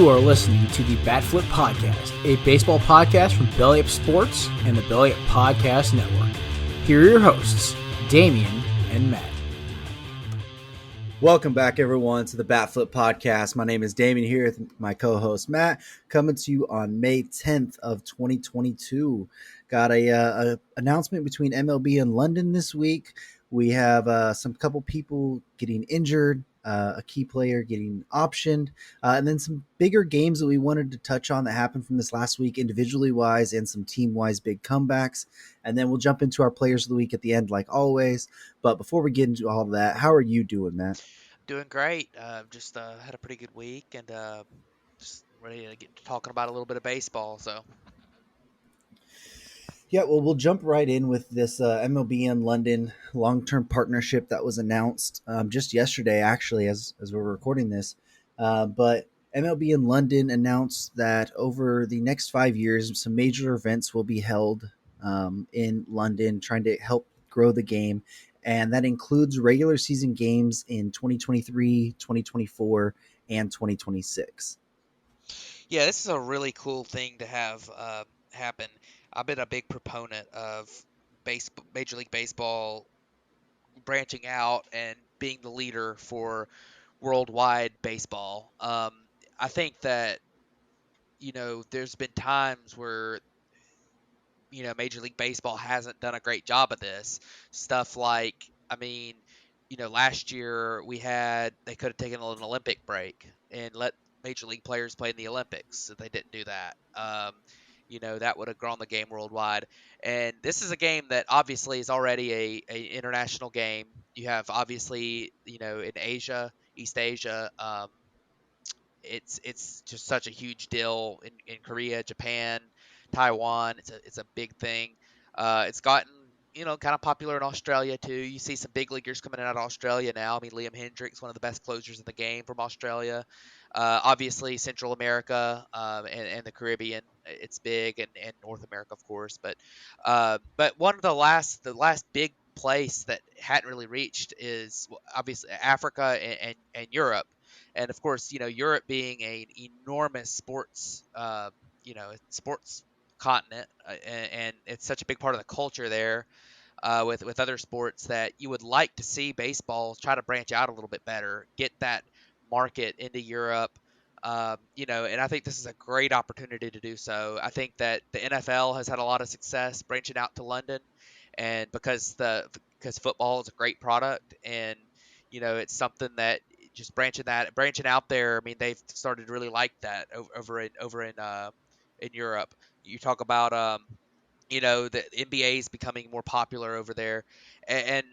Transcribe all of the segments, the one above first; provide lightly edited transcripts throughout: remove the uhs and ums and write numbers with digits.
You are listening to the Bat Flip Podcast, a baseball podcast from Belly Up Sports and the Belly Up Podcast Network. Here are your hosts, Damian and Matt. Welcome back, everyone, to the Bat Flip Podcast. My name is Damian here with my co-host Matt, coming to you on May 10th of 2022. Got a announcement between MLB and London this week. We have some couple people getting injured, a key player getting optioned, and then some bigger games that we wanted to touch on that happened from this last week, individually wise and some team wise big comebacks. And then we'll jump into our players of the week at the end, like always. But before we get into all of that, how are you doing, Matt? Doing great. Just had a pretty good week and just ready to get to talking about a little bit of baseball. So Yeah, well, we'll jump right in with this MLB and London long-term partnership that was announced just yesterday, actually, as we're recording this. But MLB and London announced that over the next 5 years, some major events will be held in London, trying to help grow the game. And that includes regular season games in 2023, 2024, and 2026. yeah, this is a really cool thing to have happen. I've been a big proponent of Major League Baseball branching out and being the leader for worldwide baseball. I think that there's been times where Major League Baseball hasn't done a great job of this. Stuff like, last year they could have taken an Olympic break and let Major League players play in the Olympics. They didn't do that. That would have grown the game worldwide. And this is a game that obviously is already a international game. You have obviously, in Asia, East Asia, it's just such a huge deal in Korea, Japan, Taiwan. It's a big thing. It's gotten kind of popular in Australia too. You see some big leaguers coming out of Australia now. I mean, Liam Hendriks, one of the best closers in the game from Australia. Obviously, Central America and the Caribbean, it's big, and North America, of course. But one of the last big place that hadn't really reached is obviously Africa and Europe. And of course, Europe being an enormous sports continent, and it's such a big part of the culture there, with other sports, that you would like to see baseball try to branch out a little bit better, get that market into Europe. And I think this is a great opportunity to do so. I think that the NFL has had a lot of success branching out to London, and because football is a great product, and it's something that just branching out there. I mean, they've started to really like that over in Europe. You talk about the NBA is becoming more popular over there, and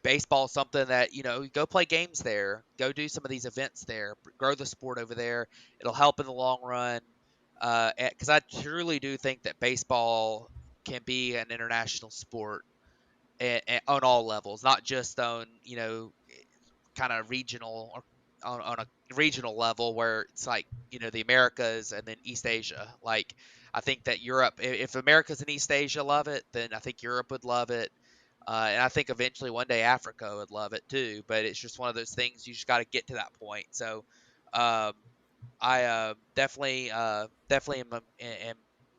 baseball is something that go play games there, go do some of these events there, grow the sport over there. It'll help in the long run, because I truly do think that baseball can be an international sport on all levels, not just on kind of regional, or on a regional level where it's like the Americas and then East Asia. Like, I think that Europe, if Americas and East Asia love it, then I think Europe would love it, and I think eventually one day Africa would love it too. But it's just one of those things, you just got to get to that point. So um, I definitely am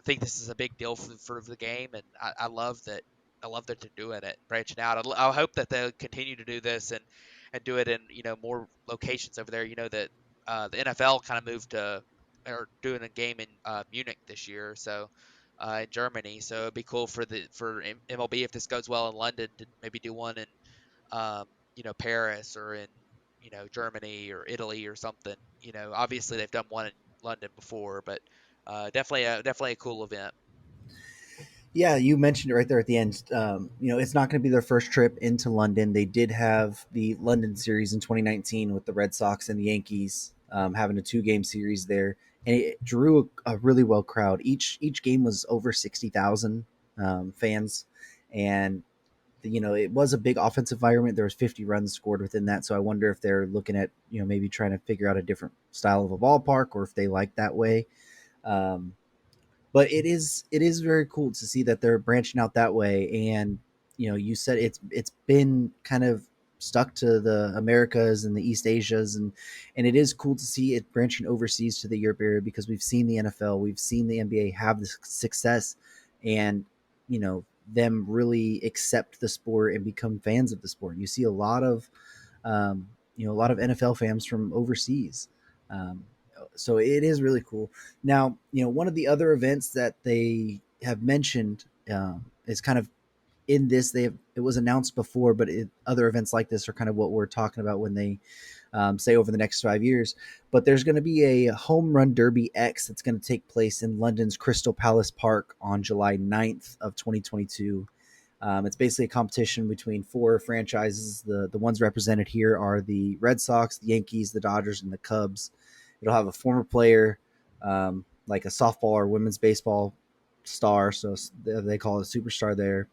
think this is a big deal for the game, and I love that. I love that they're doing it, branching out. I hope that they'll continue to do this and do it in more locations over there. That the NFL kind of moved to, or doing a game in Munich this year, so in Germany. So it'd be cool for MLB, if this goes well in London, to maybe do one in Paris, or in Germany or Italy or something. Obviously they've done one in London before, but definitely a cool event. Yeah, you mentioned it right there at the end. It's not going to be their first trip into London. They did have the London series in 2019 with the Red Sox and the Yankees, having a 2-game series there, and it drew a really well crowd. Each game was over 60,000 fans, and it was a big offensive environment. There was 50 runs scored within that, so I wonder if they're looking at maybe trying to figure out a different style of a ballpark, or if they like that way. Um, but it is very cool to see that they're branching out that way. And you said it's been kind of stuck to the Americas and the East Asias, and it is cool to see it branching overseas to the Europe area because we've seen the NFL, we've seen the NBA have this success, and them really accept the sport and become fans of the sport. You see a lot of a lot of NFL fans from overseas. Um, so it is really cool. Now, one of the other events that they have mentioned is kind of in this. It was announced before, but other events like this are kind of what we're talking about when they say over the next 5 years. But there's going to be a home run derby X that's going to take place in London's Crystal Palace Park on July 9th of 2022. It's basically a competition between four franchises. The ones represented here are the Red Sox, the Yankees, the Dodgers, and the Cubs. It'll have a former player, like a softball or women's baseball star, so they call it a superstar there.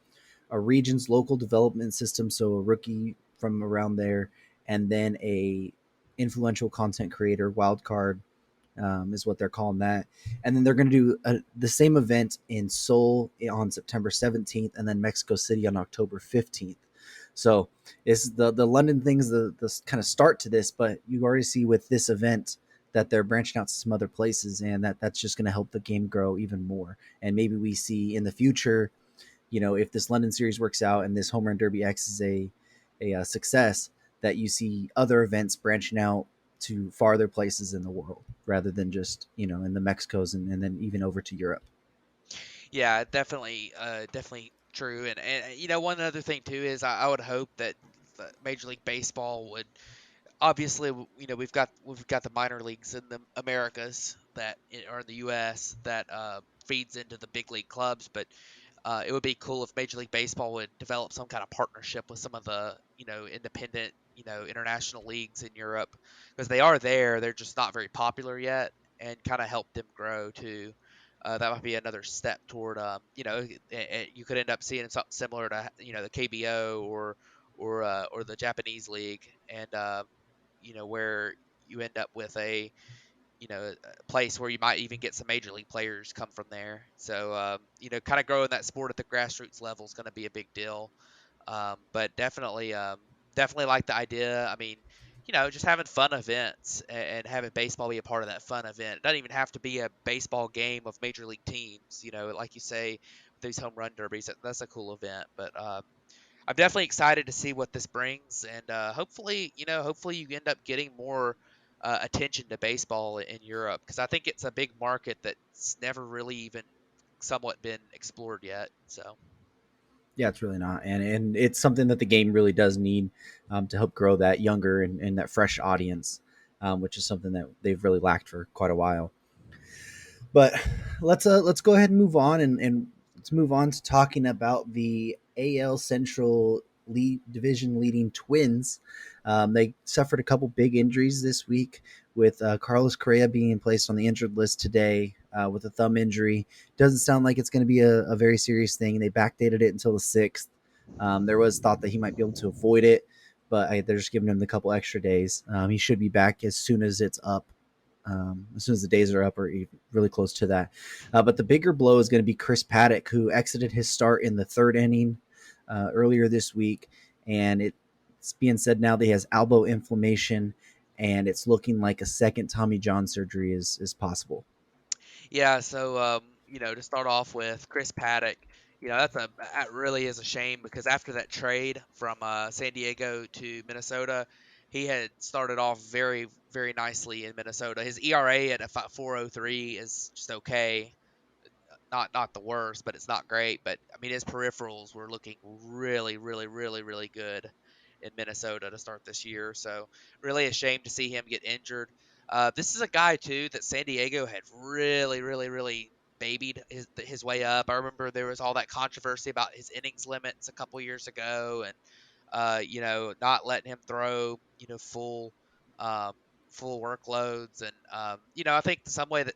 A region's local development system, so a rookie from around there, and then a influential content creator, wild card, is what they're calling that. And then they're going to do the same event in Seoul on September 17th, and then Mexico City on October 15th. So it's the London things, the kind of start to this, but you already see with this event that they're branching out to some other places, and that's just going to help the game grow even more. And maybe we see in the future, if this London series works out and this Home Run Derby X is a success, that you see other events branching out to farther places in the world rather than just in the Mexicos and then even over to Europe. Yeah, definitely true. And one other thing too is I would hope that Major League Baseball would obviously, we've got the minor leagues in the Americas or in the U.S. that feeds into the big league clubs, but it would be cool if Major League Baseball would develop some kind of partnership with some of the independent international leagues in Europe, because they are there. They're just not very popular yet, and kind of help them grow too. That might be another step toward you could end up seeing something similar to the KBO or the Japanese league, and where you end up with a place where you might even get some major league players come from there. So, kind of growing that sport at the grassroots level is going to be a big deal. But definitely like the idea. I mean, just having fun events and having baseball be a part of that fun event. It doesn't even have to be a baseball game of major league teams. Like you say, these home run derbies, that's a cool event. But I'm definitely excited to see what this brings, and hopefully you end up getting more attention to baseball in Europe, because I think it's a big market that's never really even somewhat been explored yet. So Yeah, it's really not, and it's something that the game really does need to help grow that younger and that fresh audience, which is something that they've really lacked for quite a while. But let's go ahead and move on, and let's move on to talking about the AL Central division leading Twins. They suffered a couple big injuries this week, with Carlos Correa being placed on the injured list today with a thumb injury. Doesn't sound like it's going to be a very serious thing. They backdated it until the 6th. There was thought that he might be able to avoid it, but they're just giving him the couple extra days. He should be back as soon as it's up, as soon as the days are up or really close to that. But the bigger blow is going to be Chris Paddock, who exited his start in the third inning earlier this week. And it's being said now that he has elbow inflammation, and it's looking like a second Tommy John surgery is possible. yeah, so to start off with Chris Paddock, that really is a shame, because after that trade from San Diego to Minnesota, he had started off very, very nicely in Minnesota. His ERA at a 4.03 is just okay, not the worst, but it's not great. But I mean, his peripherals were looking really, really, really, really good in Minnesota to start this year. So really a shame to see him get injured. This is a guy too that San Diego had really, really, really babied his way up. I remember there was all that controversy about his innings limits a couple years ago, and not letting him throw, um, full workloads. And I think some ways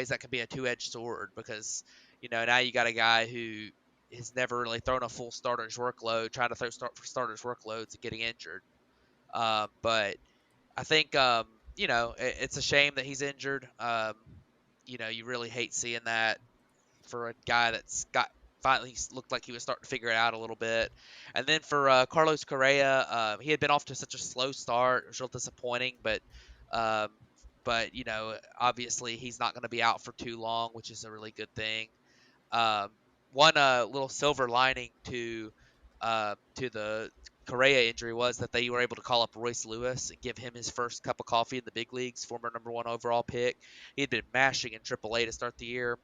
that can be a two-edged sword, because now you got a guy who has never really thrown a full starter's workload, trying to throw starter's workloads and getting injured. But I think it's a shame that he's injured. You really hate seeing that for a guy that's got finally looked like he was starting to figure it out a little bit. And then for Carlos Correa, he had been off to such a slow start. It was real disappointing, um, but obviously he's not going to be out for too long, which is a really good thing. Um, one little silver lining to the Correa injury was that they were able to call up Royce Lewis and give him his first cup of coffee in the big leagues, former #1 overall pick. He had been mashing in AAA to start the year.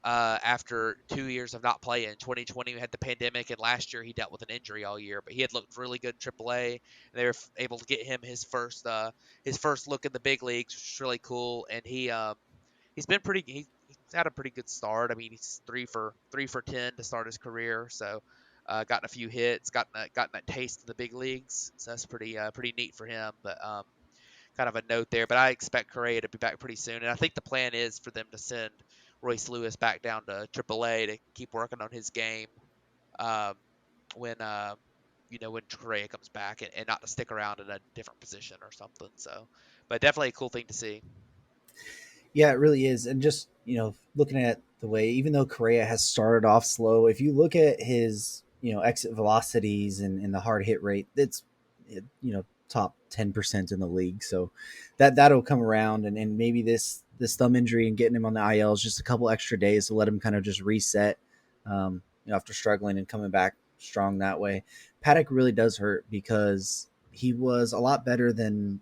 After 2 years of not playing. 2020 we had the pandemic, and last year he dealt with an injury all year. But he had looked really good in AAA, and they were able to get him his first look in the big leagues, which is really cool. And he's been he's had a pretty good start. I mean, he's 3 for 10 to start his career, so gotten a few hits, gotten that taste of the big leagues. So that's pretty neat for him. But kind of a note there. But I expect Correa to be back pretty soon, and I think the plan is for them to send Royce Lewis back down to AAA to keep working on his game um, when when Correa comes back, and not to stick around in a different position or something. So, but definitely a cool thing to see. Yeah, it really is. And just, looking at the way, even though Correa has started off slow, if you look at his, exit velocities and the hard hit rate, it's, top 10% in the league. So that'll come around. And maybe this thumb injury and getting him on the IL is just a couple extra days to let him kind of just reset, after struggling and coming back strong that way. Paddock really does hurt because he was a lot better than,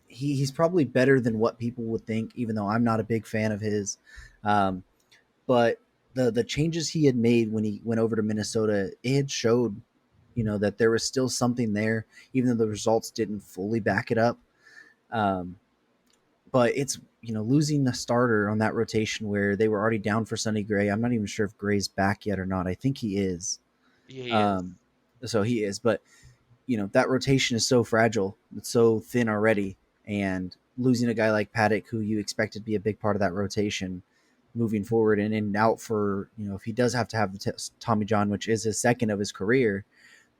he's probably better than what people would think, even though I'm not a big fan of his. Um, but the changes he had made when he went over to Minnesota, it had showed, that there was still something there, even though the results didn't fully back it up. Um, but it's, losing the starter on that rotation where they were already down for Sonny Gray. I'm not even sure if Gray's back yet or not. I think he is. Yeah, he is. Um, so he is, but that rotation is so fragile. It's so thin already. And losing a guy like Paddock, who you expected to be a big part of that rotation moving forward and out for, if he does have to have the Tommy John, which is his second of his career,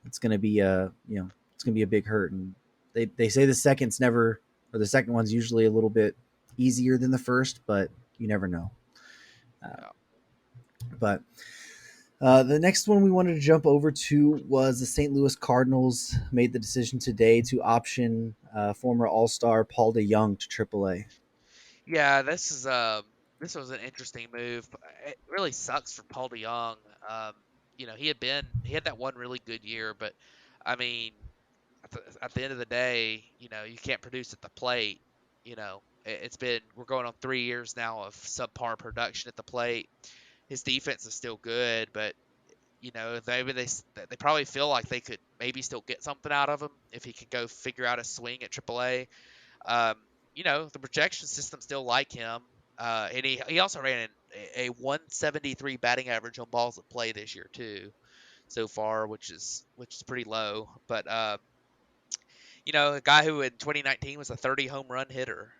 it's going to be it's going to be a big hurt. And they say the second one's usually a little bit easier than the first, but you never know. Yeah. But the next one we wanted to jump over to was the St. Louis Cardinals made the decision today to option former All-Star Paul DeJong to AAA. Yeah, this was an interesting move. It really sucks for Paul DeJong. Um, he had that one really good year, but I mean, at the end of the day, you can't produce at the plate. It's been we're going on 3 years now of subpar production at the plate. His defense is still good, but they probably feel like they could maybe still get something out of him if he could go figure out a swing at AAA. Um, the projection system still like him, and he also ran a 173 batting average on balls at play this year too, so far, which is pretty low. But a guy who in 2019 was a 30 home run hitter.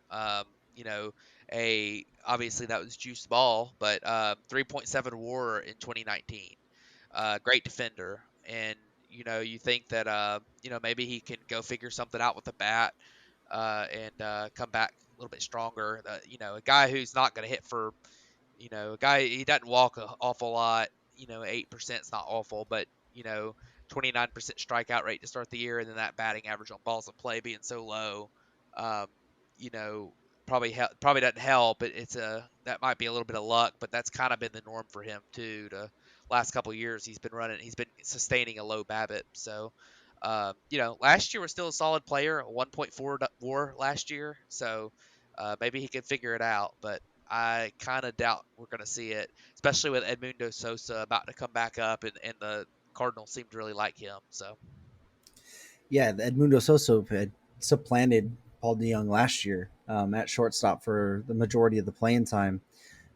Obviously that was juice ball, but 3.7 WAR in 2019. Great defender, and you think that maybe he can go figure something out with the bat and come back a little bit stronger. A guy who's not going to hit for a guy, he doesn't walk an awful lot. 8% is not awful, but 29% strikeout rate to start the year, and then that batting average on balls of play being so low, um, you know, probably doesn't help. But that might be a little bit of luck, but that's kind of been the norm for him too. The last couple of years, he's been sustaining a low BABIP. So, last year was still a solid player, a 1.4 WAR last year. So maybe he can figure it out, but I kind of doubt we're going to see it, especially with Edmundo Sosa about to come back up, and the Cardinals seem to really like him. So, Yeah, the Edmundo Sosa had supplanted Paul DeJong last year at shortstop for the majority of the playing time.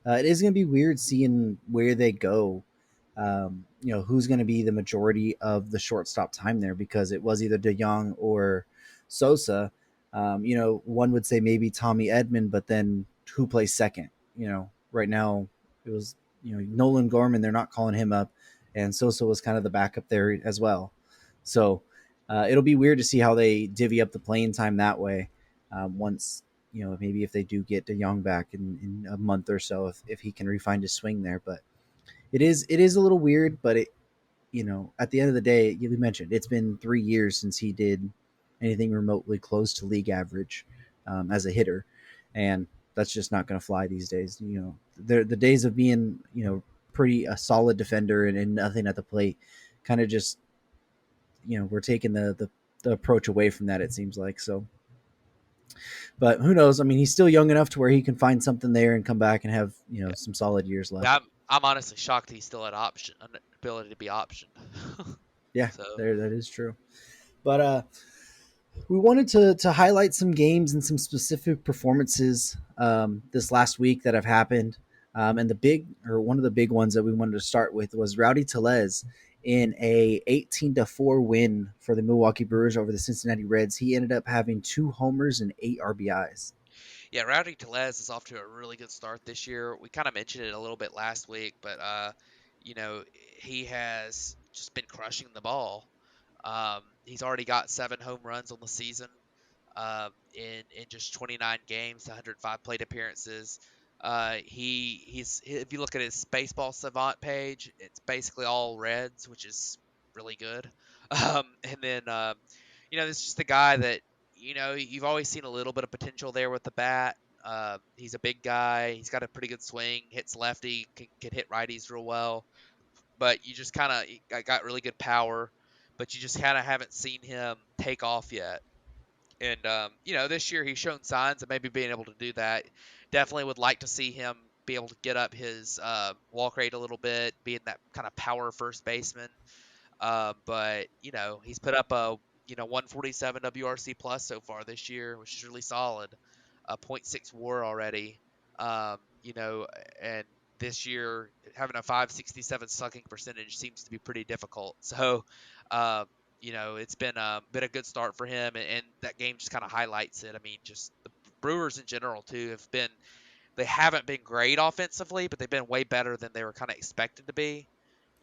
It is going to be weird seeing where they go. Who's going to be the majority of the shortstop time there, because it was either DeJong or Sosa. One would say maybe Tommy Edman, but then who plays second? Right now it was, Nolan Gorman. They're not calling him up, and Sosa was kind of the backup there as well. So it'll be weird to see how they divvy up the playing time that way. Once, maybe if they do get DeJong back in a month or so, if he can refine his swing there. But it is a little weird, but at the end of the day, you mentioned it's been 3 years since he did anything remotely close to league average as a hitter, and that's just not going to fly these days. The days of being pretty a solid defender and nothing at the plate, kind of just we're taking the approach away from that. It seems like so. But who knows? I mean, he's still young enough to where he can find something there and come back and have Yeah, some solid years left. I'm honestly shocked he's still at an ability to be optioned. Yeah, So there that is true. But we wanted to highlight some games and some specific performances this last week that have happened. And one of the big ones that we wanted to start with was Rowdy Teles in a 18-4 win for the Milwaukee Brewers over the Cincinnati Reds. He ended up having 2 homers and 8 RBIs. yeah, Rowdy Teles is off to a really good start this year. We kind of mentioned it a little bit last week, but you know, he has just been crushing the ball. He's already got 7 home runs on the season. In just 29 games, 105 plate appearances. He's if you look at his baseball savant page, it's basically all Reds, which is really good. And then this is just a guy that you've always seen a little bit of potential there with the bat. He's a big guy. He's got a pretty good swing. Hits lefty. Can hit righties real well. But you just kind of got really good power. But you just kind of haven't seen him take off yet. And this year he's shown signs of maybe being able to do that. Definitely would like to see him be able to get up his walk rate a little bit, being that kind of power first baseman. But he's put up a 147 WRC plus so far this year, which is really solid. A .6 WAR already. You know, and this year having a 567 slugging percentage seems to be pretty difficult. So, it's been a good start for him, and that game just kind of highlights it. I mean, just the Brewers in general too they haven't been great offensively, but they've been way better than they were kind of expected to be.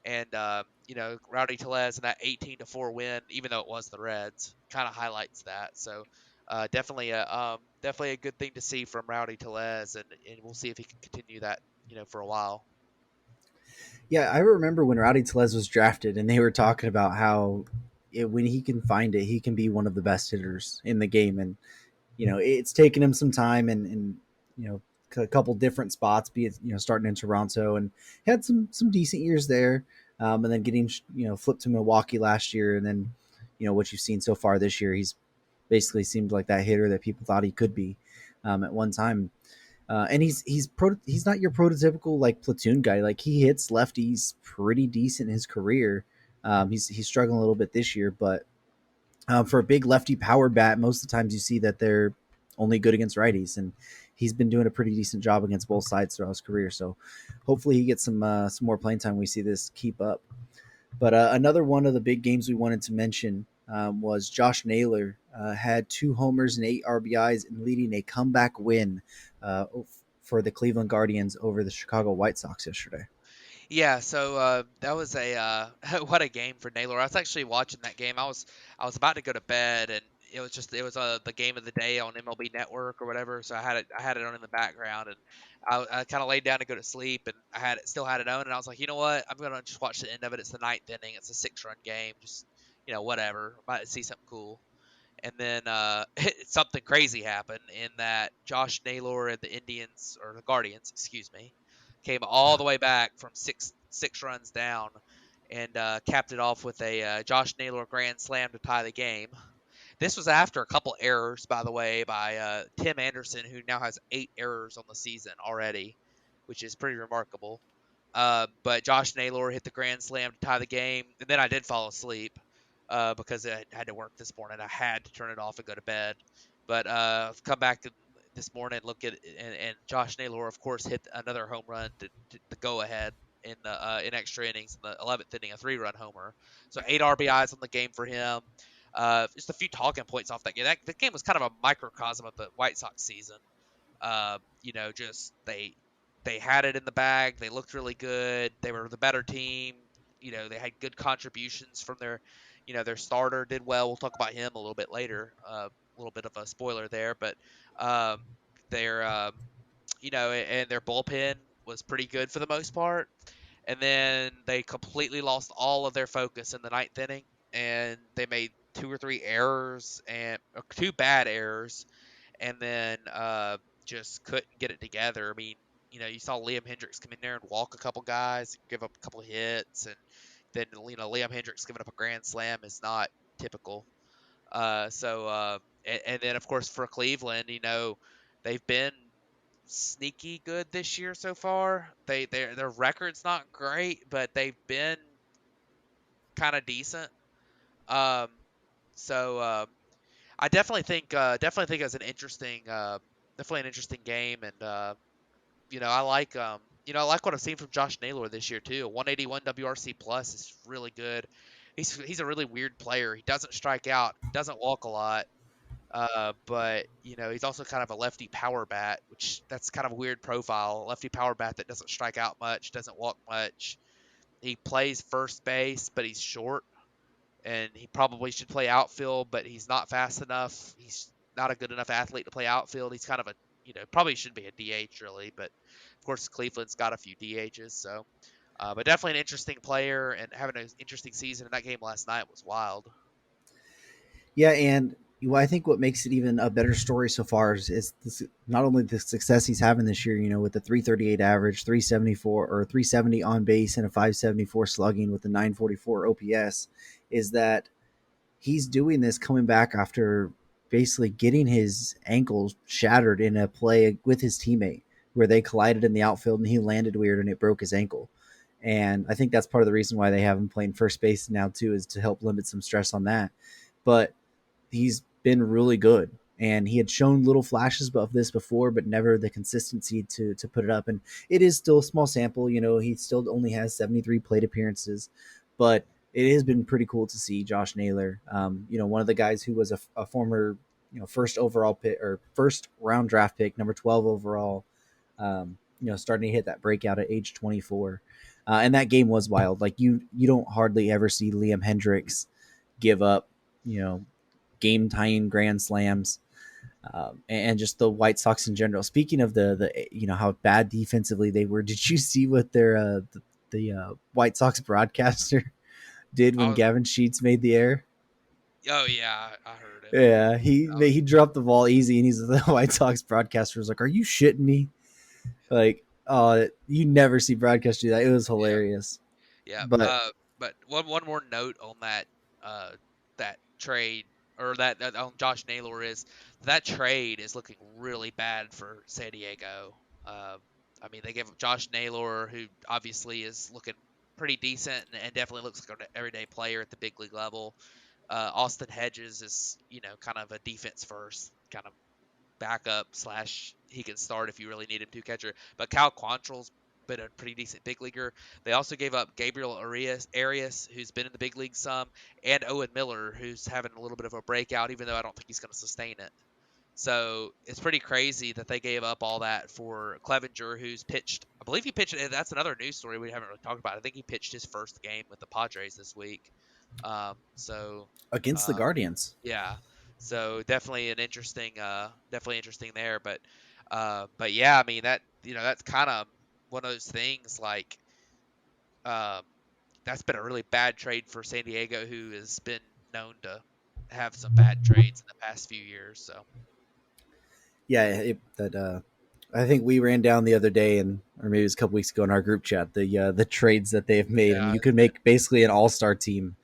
And Rowdy Teles and that 18-4 win, even though it was the Reds, kind of highlights that. So definitely a good thing to see from Rowdy Teles, and we'll see if he can continue that for a while. Yeah, I remember when Rowdy Teles was drafted, and they were talking about how when he can find it, he can be one of the best hitters in the game. And it's taken him some time, and a couple different spots, be it starting in Toronto, and had some decent years there, and then getting flipped to Milwaukee last year, and then what you've seen so far this year, he's basically seemed like that hitter that people thought he could be at one time. And he's not your prototypical like platoon guy. Like he hits lefties pretty decent in his career. He's struggling a little bit this year, but for a big lefty power bat, most of the times you see that they're only good against righties, and he's been doing a pretty decent job against both sides throughout his career. So hopefully he gets some more playing time. We see this keep up. But another one of the big games we wanted to mention was Josh Naylor had 2 homers and 8 RBIs in leading a comeback win for the Cleveland Guardians over the Chicago White Sox yesterday. Yeah, so that was a what a game for Naylor. I was actually watching that game. I was about to go to bed, and it was the game of the day on MLB Network or whatever. So I had it on in the background, and I kind of laid down to go to sleep, and still had it on, and I was like, you know what, I'm gonna just watch the end of it. It's the ninth inning. It's a 6-run game. Just whatever. Might see something cool. And then something crazy happened in that Josh Naylor and the Indians, or the Guardians, excuse me, came all the way back from six runs down and capped it off with a Josh Naylor grand slam to tie the game. This was after a couple errors, by the way, by Tim Anderson, who now has 8 errors on the season already, which is pretty remarkable. But Josh Naylor hit the grand slam to tie the game, and then I did fall asleep because I had to work this morning. I had to turn it off and go to bed. But I've come back this morning, look at it, and Josh Naylor, of course, hit another home run to go ahead in extra innings in the 11th inning, a 3-run homer. So 8 RBIs on the game for him. Just a few talking points off that game. The game was kind of a microcosm of the White Sox season. Just they had it in the bag. They looked really good. They were the better team. They had good contributions from their starter did well. We'll talk about him a little bit later. A little bit of a spoiler there, but um, their and their bullpen was pretty good for the most part. and then they completely lost all of their focus in the ninth inning, and they made two or three errors and or two bad errors, and then just couldn't get it together. I mean, you saw Liam Hendricks come in there and walk a couple guys, give up a couple hits, and then Liam Hendricks giving up a grand slam is not typical. And then of course for Cleveland, they've been sneaky good this year so far. Their record's not great, but they've been kind of decent. Um, so I definitely think it was definitely an interesting game, and I like what I've seen from Josh Naylor this year too. A 181 WRC plus is really good. He's a really weird player. He doesn't strike out, doesn't walk a lot. But he's also kind of a lefty power bat, which that's kind of a weird profile. Lefty power bat that doesn't strike out much, doesn't walk much. He plays first base, but he's short, and he probably should play outfield, but he's not fast enough. He's not a good enough athlete to play outfield. He's kind of probably should be a DH really, but of course Cleveland's got a few DHs, so. But definitely an interesting player and having an interesting season. And that game last night was wild. Yeah, and I think what makes it even a better story so far is this, not only the success he's having this year, with the 338 average, 374 or 370 on base, and a 574 slugging with a 944 OPS, is that he's doing this coming back after basically getting his ankle shattered in a play with his teammate where they collided in the outfield and he landed weird and it broke his ankle. And I think that's part of the reason why they have him playing first base now too, is to help limit some stress on that. But he's been really good, and he had shown little flashes of this before, but never the consistency to put it up. And it is still a small sample. He still only has 73 plate appearances, but it has been pretty cool to see Josh Naylor. One of the guys who was a former first overall pick or first round draft pick, number 12 overall. Starting to hit that breakout at age 24. And that game was wild. Like you don't hardly ever see Liam Hendricks give up, game tying grand slams, and just the White Sox in general. Speaking of the how bad defensively they were, did you see what their the White Sox broadcaster did when Oh, Gavin Sheets made the error? oh yeah, I heard it. Yeah, he dropped the ball easy, and the White Sox broadcaster was like, "Are you shitting me?" Like, oh, you never see broadcast do that. It was Yeah, hilarious. yeah. But But one more note on that trade or that on Josh Naylor is that trade is looking really bad for San Diego. Um, I mean, they gave up Josh Naylor, who obviously is looking pretty decent and definitely looks like an everyday player at the big league level. Austin Hedges is, kind of a defense first kind of backup slash he can start if you really need him to catcher. But Cal Quantrill's been a pretty decent big leaguer. They also gave up Gabriel Arias, who's been in the big league some, and Owen Miller, who's having a little bit of a breakout, even though I don't think he's going to sustain it. So it's pretty crazy that they gave up all that for Clevenger, who's pitched. I believe he pitched. That's another news story we haven't really talked about. I think he pitched his first game with the Padres this week. So against the uh, Guardians. yeah, so definitely interesting there. But yeah, I mean that's kind of one of those things like, um, that's been a really bad trade for San Diego, who has been known to have some bad trades in the past few years. So Yeah, I think we ran down the other day, or maybe it was a couple weeks ago in our group chat, the trades that they've made. I mean, yeah, you could make basically an all-star team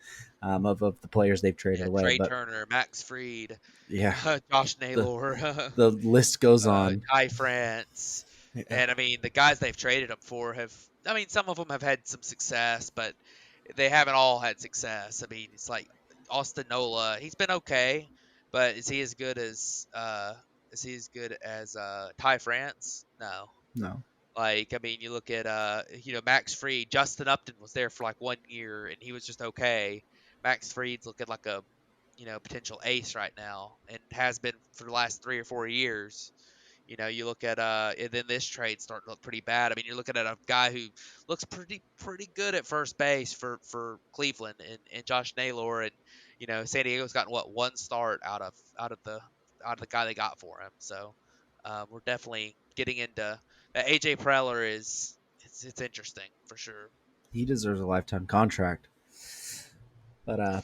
of the players they've traded yeah, away. Trey But Turner, Max Fried, yeah, Josh the Naylor, the list goes on. Ty France, Yeah, and I mean the guys they've traded them for have. I mean, some of them have had some success, but they haven't all had success. I mean, it's like Austin Nola. He's been okay, but is he as good as Ty France? No. no, Like, I mean, you look at Max Fried. Justin Upton was there for like 1 year, and he was just okay. Max Fried's looking like a potential ace right now, and has been for the last 3 or 4 years. You look at and then this trade starting to look pretty bad. I mean, you're looking at a guy who looks pretty good at first base for Cleveland and Josh Naylor, and San Diego's gotten what one start out of the guy they got for him. So we're definitely getting into that. AJ Preller it's interesting for sure. He deserves a lifetime contract. But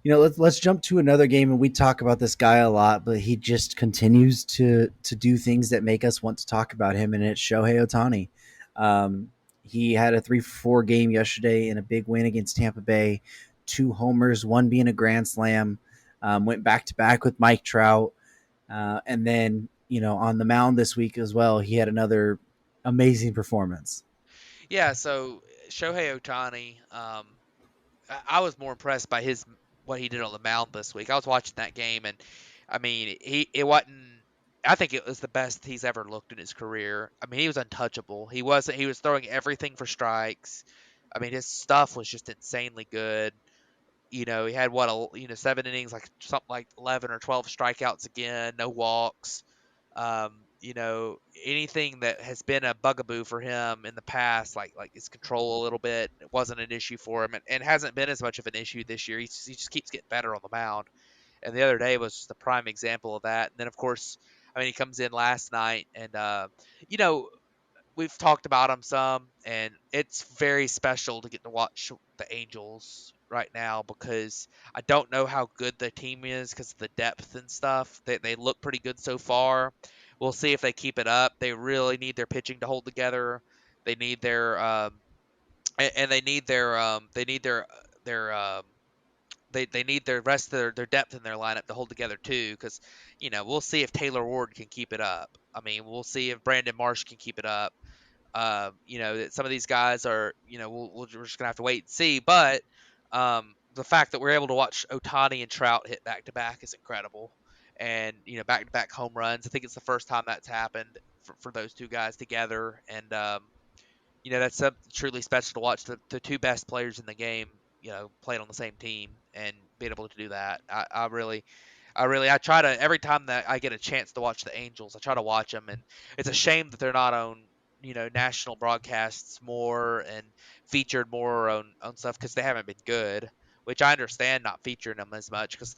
let's jump to another game, and we talk about this guy a lot, but he just continues to do things that make us want to talk about him, and it's Shohei Ohtani. He had a 3-4 game yesterday in a big win against Tampa Bay, 2 homers, one being a grand slam. Went back to back with Mike Trout, and then on the mound this week as well, he had another amazing performance. Yeah, so Shohei Ohtani, I was more impressed by his what he did on the mound this week. I was watching that game, and I mean, it wasn't. I think it was the best he's ever looked in his career. I mean, he was untouchable. He wasn't. He was throwing everything for strikes. I mean, his stuff was just insanely good. He had 7 innings, like something like 11 or 12 strikeouts again, no walks. Anything that has been a bugaboo for him in the past, like his control a little bit, it wasn't an issue for him, and hasn't been as much of an issue this year. He just keeps getting better on the mound, and the other day was just a prime example of that. And then, of course, I mean, he comes in last night, and you know, we've talked about him some, and it's very special to get to watch the Angels right now because I don't know how good the team is because of the depth and stuff. They look pretty good so far. We'll see if they keep it up. They really need their pitching to hold together. They need their and they need their they need their rest of their depth in their lineup to hold together too because we'll see if Taylor Ward can keep it up. I mean, we'll see if Brandon Marsh can keep it up. That some of these guys are, we're just gonna have to wait and see. But the fact that we're able to watch Ohtani and Trout hit back to back is incredible, and back to back home runs. I think it's the first time that's happened for those two guys together, and that's something truly special to watch the two best players in the game, playing on the same team and being able to do that. I try to every time that I get a chance to watch the Angels, I try to watch them, and it's a shame that they're not on national broadcasts more and featured more on stuff because they haven't been good. Which I understand not featuring them as much because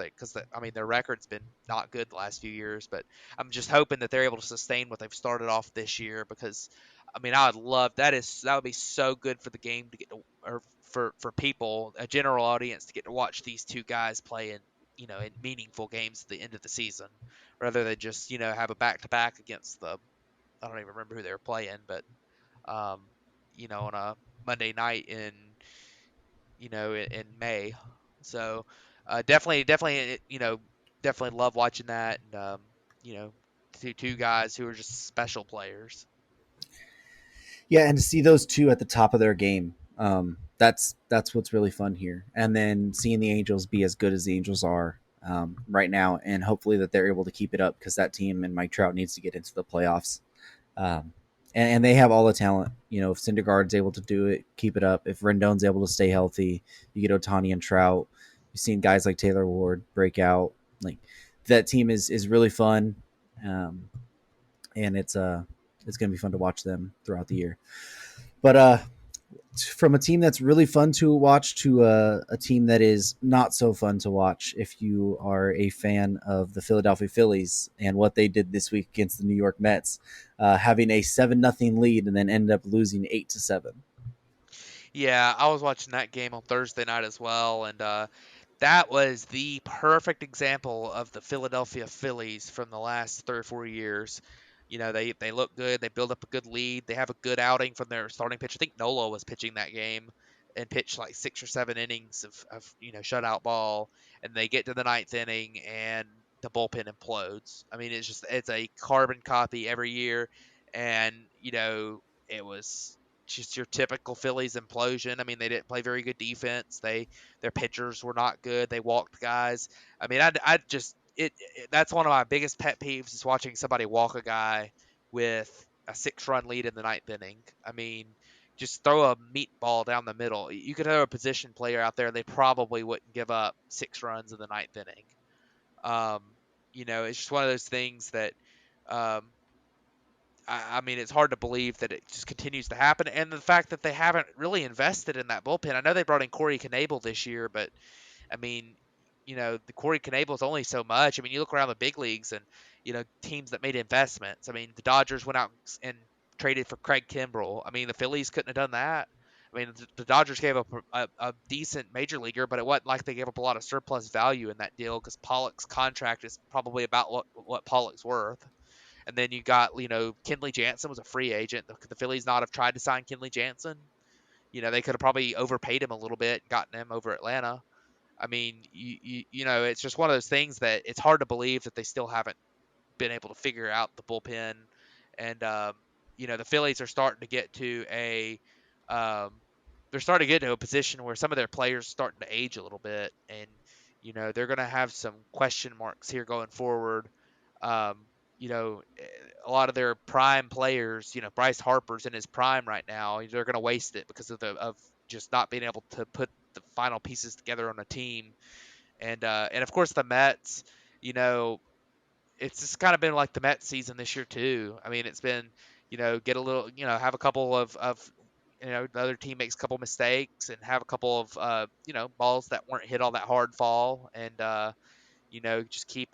I mean their record's been not good the last few years, but I'm just hoping that they're able to sustain what they've started off this year because I mean I would love that would be so good for the game to get to or for people a general audience to get to watch these two guys play in meaningful games at the end of the season, rather than just have a back to back against the I don't even remember who they were playing, but um, on a Monday night in May. So definitely love watching that, and you know, two guys who are just special players. Yeah, and to see those two at the top of their game, that's what's really fun here. And then seeing the Angels be as good as the Angels are right now, and hopefully that they're able to keep it up because that team and Mike Trout needs to get into the playoffs. Um, and they have all the talent. If Syndergaard's able to do it, keep it up. If Rendon's able to stay healthy, you get Ohtani and Trout. You've seen guys like Taylor Ward break out. Like that team is really fun, um, and it's going to be fun to watch them throughout the year. But from a team that's really fun to watch to a team that is not so fun to watch, if you are a fan of the Philadelphia Phillies and what they did this week against the New York Mets, having a 7-0 lead and then ended up losing 8-7. Yeah, I was watching that game on Thursday night as well, and that was the perfect example of the Philadelphia Phillies from the last 3 or 4 years. They look good. They build up a good lead. They have a good outing from their starting pitcher. I think Nola was pitching that game and pitched like 6 or 7 innings of shutout ball, and they get to the ninth inning and the bullpen implodes. I mean, it's a carbon copy every year, and it was just your typical Phillies implosion. I mean, they didn't play very good defense. Their pitchers were not good. They walked guys. I mean, I just that's one of my biggest pet peeves is watching somebody walk a guy with a 6-run lead in the ninth inning. I mean, just throw a meatball down the middle. You could have a position player out there, and they probably wouldn't give up 6 runs in the ninth inning. Um, it's just one of those things that um, I mean, it's hard to believe that it just continues to happen, and the fact that they haven't really invested in that bullpen. I know they brought in Corey Knebel this year, but I mean, the Corey Knebel is only so much. I mean, you look around the big leagues and teams that made investments. I mean, the Dodgers went out and traded for Craig Kimbrell. I mean, the Phillies couldn't have done that. I mean, the Dodgers gave up a decent major leaguer, but it wasn't like they gave up a lot of surplus value in that deal because Pollock's contract is probably about what Pollock's worth. And then you got, Kenley Jansen was a free agent. The Phillies not have tried to sign Kenley Jansen. They could have probably overpaid him a little bit and gotten him over Atlanta. I mean, it's just one of those things that it's hard to believe that they still haven't been able to figure out the bullpen. And the Phillies are starting to get to um, they're starting to get to a position where some of their players starting to age a little bit, and they're going to have some question marks here going forward. Um, a lot of their prime players, Bryce Harper's in his prime right now. They're going to waste it because of just not being able to put the final pieces together on a team. And of course the Mets, you know, it's just kind of been like the Mets season this year too. I mean, it's been, get a little, have a couple of the other team makes a couple mistakes and have a couple of balls that weren't hit all that hard fall, and just keep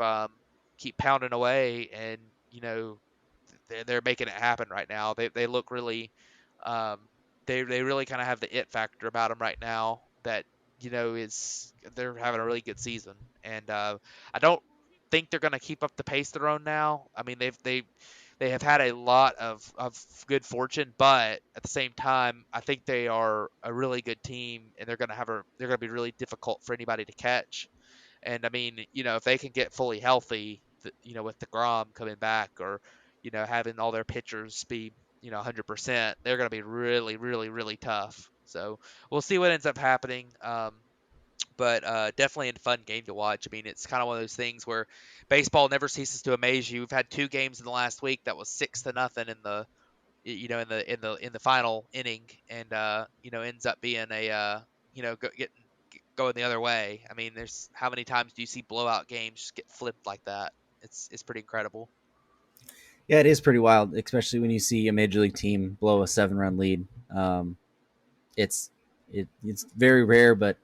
pounding away, and they're making it happen right now. They look really, um, they really kind of have the it factor about them right now that is they're having a really good season, and I don't think they're going to keep up the pace they're on now. I mean, they have had a lot of good fortune, but at the same time, I think they are a really good team, and they're going to be really difficult for anybody to catch. And I mean, if they can get fully healthy, with DeGrom coming back, or having all their pitchers be 100%, they're going to be really, really, really tough. So we'll see what ends up happening. But definitely a fun game to watch. I mean, it's kind of one of those things where baseball never ceases to amaze you. We've had two games in the last week that was 6-0 in the in the final inning, and ends up being a going the other way. I mean, there's how many times do you see blowout games just get flipped like that? It's pretty incredible. Yeah, it is pretty wild, especially when you see a major league team blow a 7-run lead. It's it's very rare, but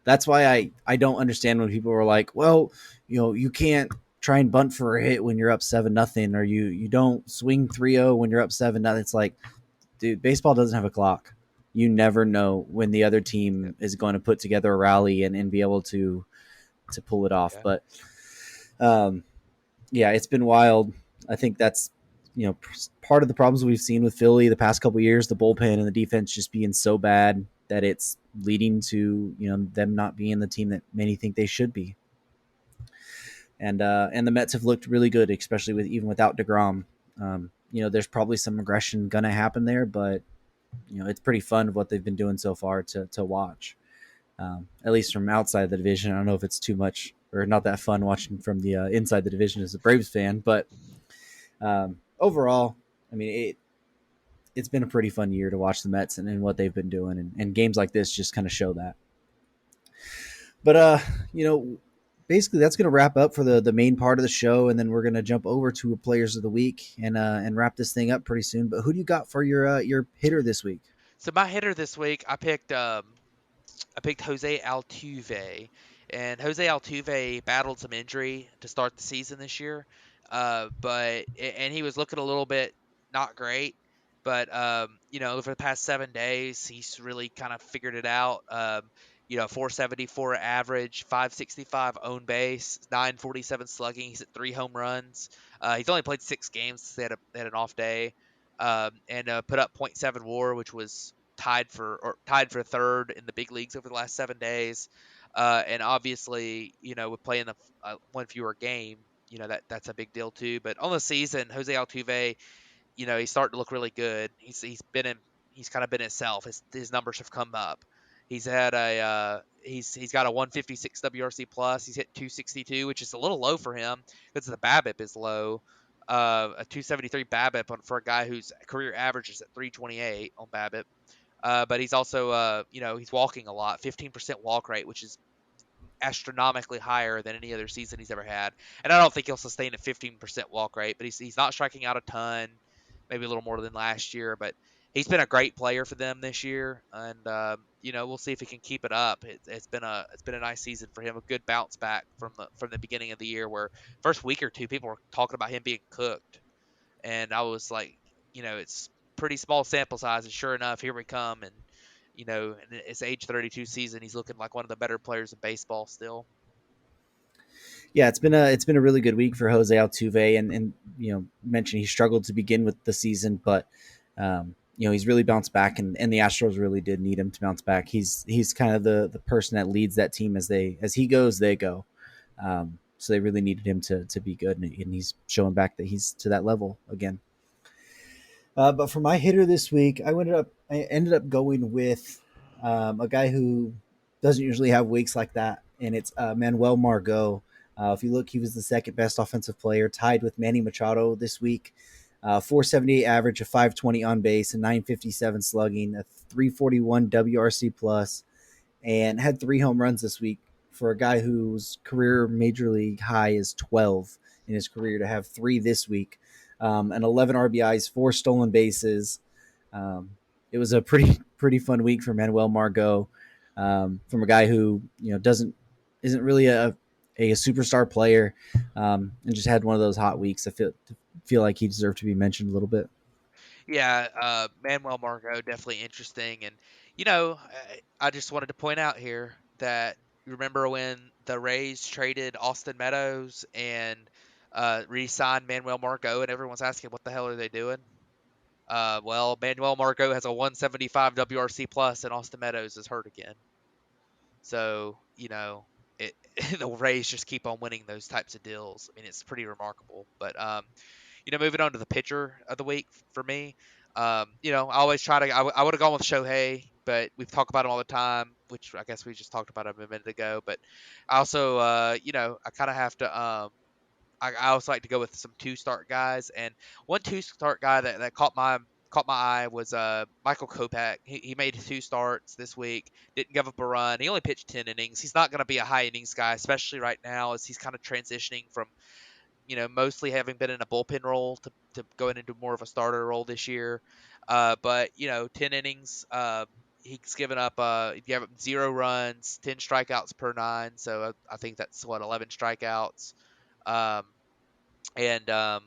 that's why I don't understand when people are like, well, you can't try and bunt for a hit when you're up 7-0, or you don't swing 3-0 when you're up 7-0. It's like, dude, baseball doesn't have a clock. You never know when the other team is going to put together a rally and be able to pull it off. Yeah. But yeah, it's been wild. I think that's part of the problems we've seen with Philly the past couple of years, the bullpen and the defense just being so bad that it's leading to them not being the team that many think they should be. And the Mets have looked really good, especially even without DeGrom. There's probably some aggression gonna happen there, but it's pretty fun what they've been doing so far to watch. At least from outside the division. I don't know if it's too much or not that fun watching from the inside the division as a Braves fan, but overall, I mean, it's been a pretty fun year to watch the Mets and what they've been doing, and games like this just kind of show that. But basically that's going to wrap up for the main part of the show, and then we're going to jump over to Players of the Week and wrap this thing up pretty soon. But who do you got for your hitter this week? So my hitter this week, I picked Jose Altuve, and Jose Altuve battled some injury to start the season this year, but he was looking a little bit not great. But over the past 7 days, he's really kind of figured it out. 474 average, 565 own base, 947 slugging. He's at 3 home runs. He's only played 6 games. They had an off day, and put up .7 WAR, which was tied for third in the big leagues over the last 7 days. And obviously, with playing the one fewer game, that's a big deal too. But on the season, Jose Altuve, he's starting to look really good. He's kind of been himself. His numbers have come up. He's had he's got a 156 WRC plus. He's hit 262, which is a little low for him because the BABIP is low. A 273 BABIP for a guy whose career average is at 328 on BABIP. But he's also he's walking a lot, 15% walk rate, which is astronomically higher than any other season he's ever had. And I don't think he'll sustain a 15% walk rate, but he's not striking out a ton, maybe a little more than last year, but he's been a great player for them this year, and we'll see if he can keep it up. It's been a nice season for him, a good bounce back from the beginning of the year, where first week or two people were talking about him being cooked, and I was like, it's pretty small sample size, and sure enough, here we come, and in his age 32 season, he's looking like one of the better players in baseball still. Yeah, it's been a really good week for Jose Altuve, and mentioned he struggled to begin with the season, but he's really bounced back, and the Astros really did need him to bounce back. He's kind of the person that leads that team as he goes, they go. So they really needed him to be good, and he's showing back that he's to that level again. But for my hitter this week, I ended up going with a guy who doesn't usually have weeks like that, and it's Manuel Margot. If you look, he was the second best offensive player, tied with Manny Machado this week. 478 average, a 520 on base, a 957 slugging, a 341 WRC plus, and had 3 home runs this week for a guy whose career major league high is 12 in his career. To have 3 this week, and 11 RBIs, 4 stolen bases. It was a pretty fun week for Manuel Margot, from a guy who isn't really a superstar player, and just had one of those hot weeks. I feel like he deserved to be mentioned a little bit. Yeah, Manuel Margot, definitely interesting. And, I just wanted to point out here that you remember when the Rays traded Austin Meadows and re-signed Manuel Margot, and everyone's asking, what the hell are they doing? Well, Manuel Margot has a 175 WRC plus, and Austin Meadows is hurt again. So, the Rays just keep on winning those types of deals. I mean, it's pretty remarkable. But moving on to the pitcher of the week for me, I always try to. I would have gone with Shohei, but we've talked about him all the time, which I guess we just talked about him a minute ago. But I also, I kind of have to. I also like to go with some 2-start guys, and one 2-start guy that caught my eye was Michael Kopech. He made 2 starts this week, didn't give up a run. He only pitched 10 innings. He's not going to be a high innings guy, especially right now as he's kind of transitioning from mostly having been in a bullpen role to going into more of a starter role this year. But 10 innings. He's given up. He gave up 0 runs, 10 strikeouts per 9. So I think that's 11 strikeouts. Um, and a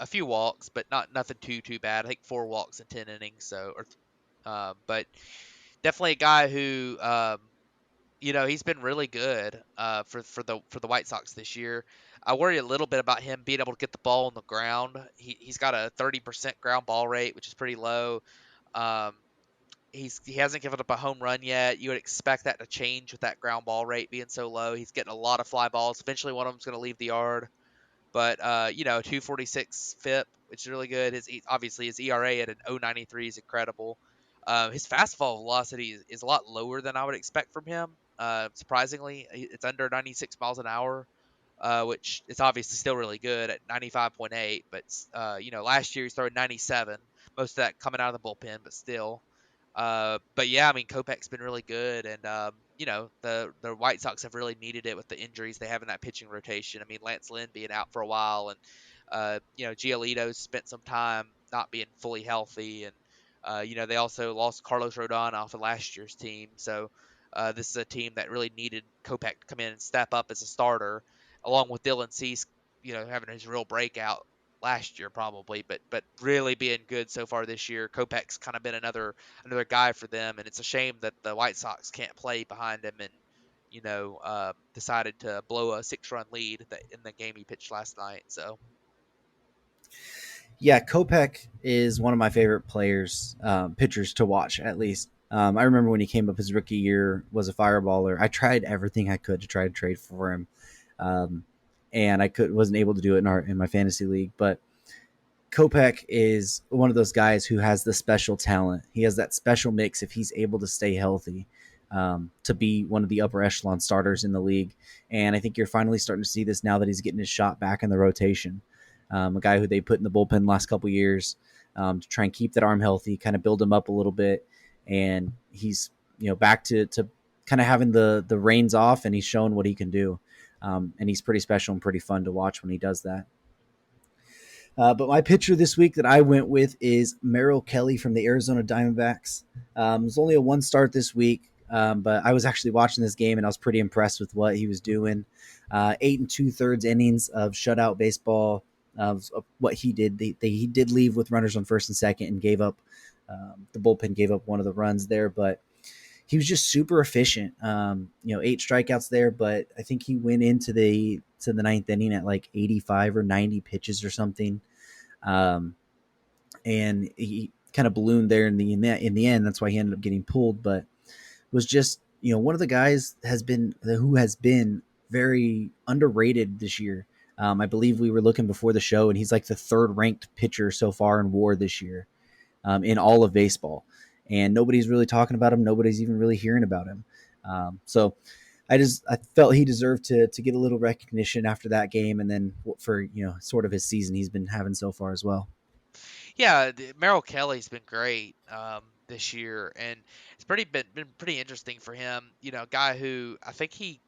few walks, but nothing too bad. I think 4 walks in 10 innings. But definitely a guy who he's been really good for the White Sox this year. I worry a little bit about him being able to get the ball on the ground. He's got a 30% ground ball rate, which is pretty low. Um, he hasn't given up a home run yet. You would expect that to change with that ground ball rate being so low. He's getting a lot of fly balls. Eventually, one of them's going to leave the yard. But 246 FIP, which is really good. Obviously his ERA at an 0.93 is incredible. His fastball velocity is a lot lower than I would expect from him. Surprisingly, it's under 96 miles an hour, which is obviously still really good at 95.8. But last year he's throwing 97, most of that coming out of the bullpen, but still. But yeah, I mean, Kopech's been really good, and the White Sox have really needed it with the injuries they have in that pitching rotation. I mean, Lance Lynn being out for a while, and Giolito's spent some time not being fully healthy, and they also lost Carlos Rodon off of last year's team. So this is a team that really needed Kopech to come in and step up as a starter, along with Dylan Cease, having his real breakout last year probably, but really being good so far this year. Kopech's kind of been another guy for them, and it's a shame that the White Sox can't play behind him, and decided to blow a 6-run lead in the game he pitched last night. So Yeah, Kopech is one of my favorite players, pitchers to watch at least. I remember when he came up his rookie year, was a fireballer. I tried everything I could to try to trade for him, and wasn't able to do it in my fantasy league. But Kopech is one of those guys who has the special talent. He has that special mix if he's able to stay healthy, to be one of the upper echelon starters in the league. And I think you're finally starting to see this now that he's getting his shot back in the rotation. A guy who they put in the bullpen the last couple of years, to try and keep that arm healthy, kind of build him up a little bit. And he's back to kind of having the reins off, and he's showing what he can do. And he's pretty special and pretty fun to watch when he does that. But my pitcher this week that I went with is Merrill Kelly from the Arizona Diamondbacks. It was only a 1 start this week, but I was actually watching this game, and I was pretty impressed with what he was doing. 8 2/3 innings of shutout baseball. Of what he did. He did leave with runners on first and second and gave up The bullpen gave up one of the runs there, but he was just super efficient. 8 strikeouts there, but I think he went into the ninth inning at like 85 or 90 pitches or something. And he kind of ballooned there in the end. That's why he ended up getting pulled. But was just one of the guys who has been very underrated this year. I believe we were looking before the show, and he's like the third ranked pitcher so far in WAR this year, in all of baseball. And nobody's really talking about him. Nobody's even really hearing about him. So I felt he deserved to get a little recognition after that game, and then for sort of his season he's been having so far as well. Yeah, Merrill Kelly's been great this year, and it's been pretty interesting for him. A guy who I think he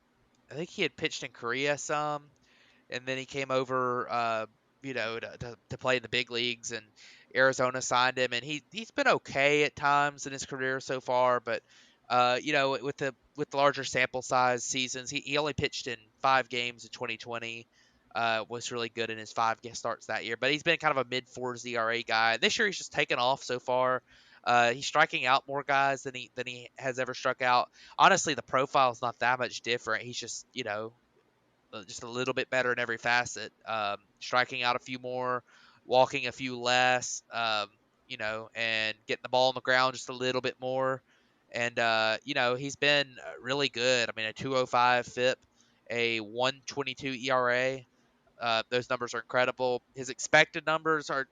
had pitched in Korea some, and then he came over, to play in the big leagues, and Arizona signed him, and he's been okay at times in his career so far, but with the larger sample size seasons, he only pitched in 5 games in 2020. Was really good in his 5 starts that year, but he's been kind of a mid-fours ERA guy. This year he's just taken off so far. He's striking out more guys than he has ever struck out. Honestly, the profile's not that much different. He's just a little bit better in every facet. Striking out a few more, walking a few less, and getting the ball on the ground just a little bit more. And he's been really good. I mean, a 205 FIP, a 122 ERA. Those numbers are incredible. His expected numbers are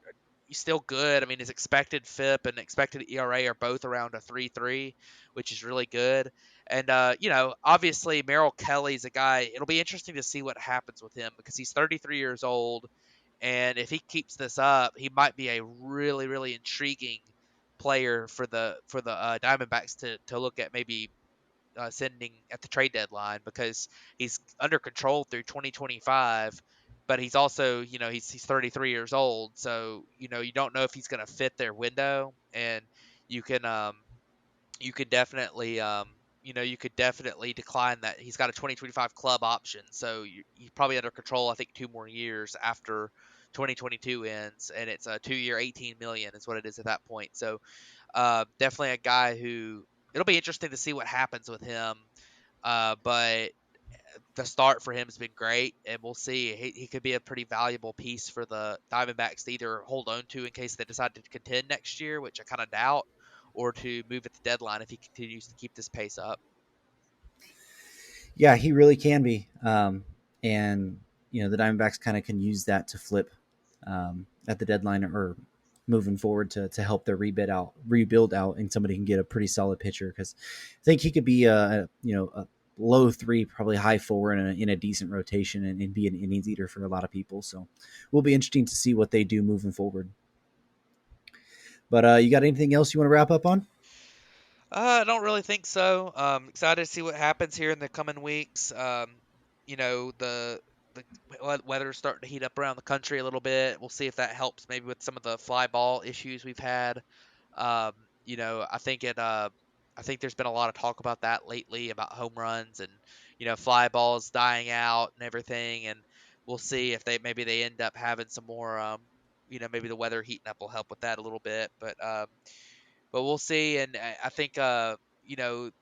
still good. I mean, his expected FIP and expected ERA are both around a 3.3, which is really good. And obviously Merrill Kelly's a guy. It'll be interesting to see what happens with him because he's 33 years old, and if he keeps this up, he might be a really really intriguing player for the Diamondbacks to look at maybe sending at the trade deadline because he's under control through 2025, but he's also he's 33 years old, so you don't know if he's going to fit their window, and you can you could definitely you could definitely decline that. He's got a 2025 club option, so you're probably under control. I think 2 more years after 2022 ends, and it's a 2-year, 18 million is what it is at that point. So definitely a guy who it'll be interesting to see what happens with him. But the start for him has been great, and we'll see. He could be a pretty valuable piece for the Diamondbacks to either hold on to in case they decide to contend next year, which I kind of doubt, or to move at the deadline if he continues to keep this pace up. Yeah, he really can be. And the Diamondbacks kind of can use that to flip at the deadline or moving forward to help their rebuild out, and somebody can get a pretty solid pitcher because I think he could be a low 3, probably high 4 in a decent rotation and be an innings eater for a lot of people. So will be interesting to see what they do moving forward. But you got anything else you want to wrap up on? I don't really think so. Excited to see what happens here in the coming weeks. The weather's starting to heat up around the country a little bit. We'll see if that helps maybe with some of the fly ball issues we've had. Um, I think I think there's been a lot of talk about that lately about home runs and fly balls dying out and everything. And we'll see if they end up having some more. Maybe the weather heating up will help with that a little bit. But we'll see. And I think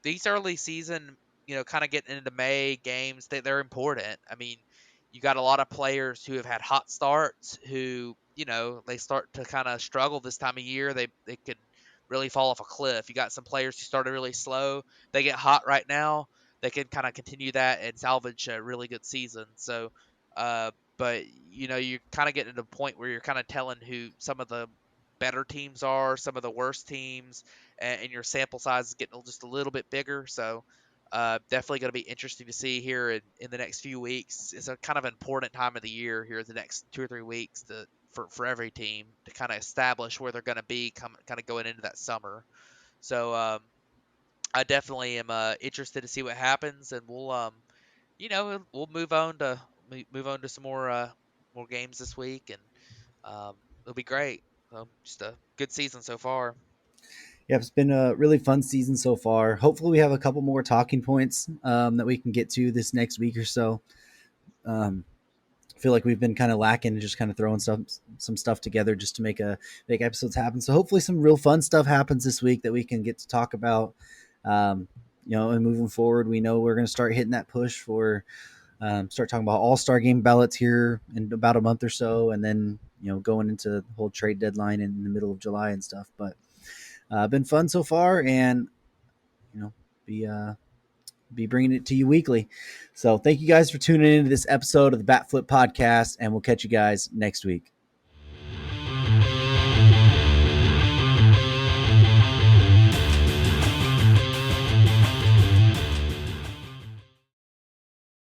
these early season, kind of getting into May games, they're important. I mean, you got a lot of players who have had hot starts who they start to kind of struggle this time of year. They could really fall off a cliff. You got some players who started really slow. They get hot right now. They can kind of continue that and salvage a really good season. So, but you're kind of getting to a point where you're kind of telling who some of the better teams are, some of the worst teams, and your sample size is getting just a little bit bigger. So definitely going to be interesting to see here in the next few weeks. It's a kind of important time of the year here, the next 2 or 3 weeks for every team to kind of establish where they're going to be kind of going into that summer. So I definitely am interested to see what happens, and we'll move on to some more games this week, and it'll be great. Just a good season so far. Yeah, it's been a really fun season so far. Hopefully, we have a couple more talking points that we can get to this next week or so. Um, feel like we've been kind of lacking and just kind of throwing some stuff together just to make episodes happen. So hopefully some real fun stuff happens this week that we can get to talk about. And moving forward, we know we're going to start hitting that push for start talking about all-star game ballots here in about a month or so, and then going into the whole trade deadline in the middle of July and stuff. But been fun so far, and be bringing it to you weekly. So thank you guys for tuning into this episode of the Bat Flip Podcast, and we'll catch you guys next week.